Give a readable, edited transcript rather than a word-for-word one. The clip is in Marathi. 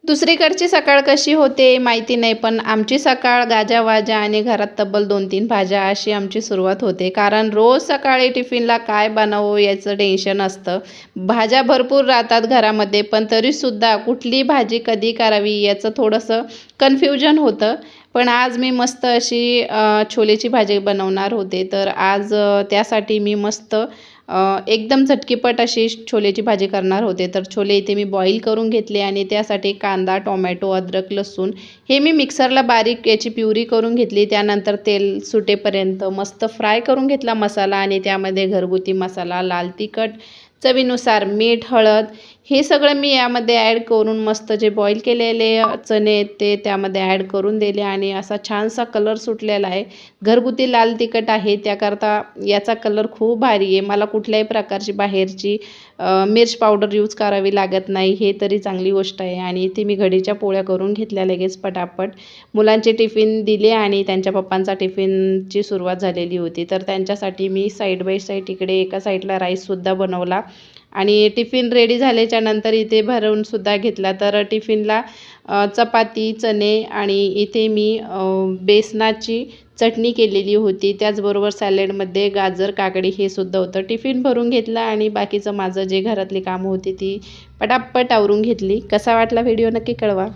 दुसरीकडची सकाळ कशी होते माहिती नाही, पण आमची सकाळ गाजावाजा आणि घरात तब्बल 2-3 भाज्या अशी आमची सुरुवात होते. कारण रोज सकाळी टिफिनला काय बनवू याचं टेन्शन असतं. भाज्या भरपूर राहतात घरामध्ये, पण तरीसुद्धा कुठली भाजी कधी करावी याचं थोडंसं कन्फ्युजन होतं. पण आज मी मस्त अशी छोलेची भाजी बनवणार होते. तर आज त्यासाठी मी मस्त एकदम झटकीपट अशी छोलेची भाजी करणार होते. तर छोले इथे मी बॉईल करून घेतले आणि त्यासाठी कांदा, टोमॅटो, अद्रक, लसूण हे मी मिक्सरला बारीक याची प्युरी करून घेतली. त्यानंतर तेल सुटेपर्यंत मस्त फ्राय करून घेतला मसाला आणि त्यामध्ये घरगुती मसाला, लाल तिखट, चवीनुसार मीठ, हळद हे सगळं मी यामध्ये ॲड करून मस्त जे बॉईल केलेले चणे आहेत ते त्यामध्ये ॲड करून दिले आणि असा छानसा कलर सुटलेला आहे. घरगुती लाल तिखट आहे त्याकरता याचा कलर खूप भारी आहे. मला कुठल्याही प्रकारची बाहेरची मिर्च पावडर यूज करावी लागत नाही, हे तरी चांगली गोष्ट आहे. आणि इथे मी घडीच्या पोळ्या करून घेतल्या लगेच पटापट. मुलांचे टिफिन दिले आणि त्यांच्या पप्पांचा टिफिनची सुरुवात झालेली होती. तर त्यांच्यासाठी मी साईड बाय साईड इकडे एका साईडला राईससुद्धा बनवला आणि टिफिन रेडी झाल्याच्या नंतर इथे भरवूनसुद्धा घेतला. तर टिफिनला चपाती, चणे आणि इथे मी बेसनाची चटणी केलेली होती. त्याचबरोबर सॅलडमध्ये गाजर, काकडी हे सुद्धा होतं. टिफिन भरून घेतला आणि बाकीचं माझं जे घरातली कामं होती ती पटापट आवरून घेतली. कसा वाटला व्हिडिओ नक्की कळवा.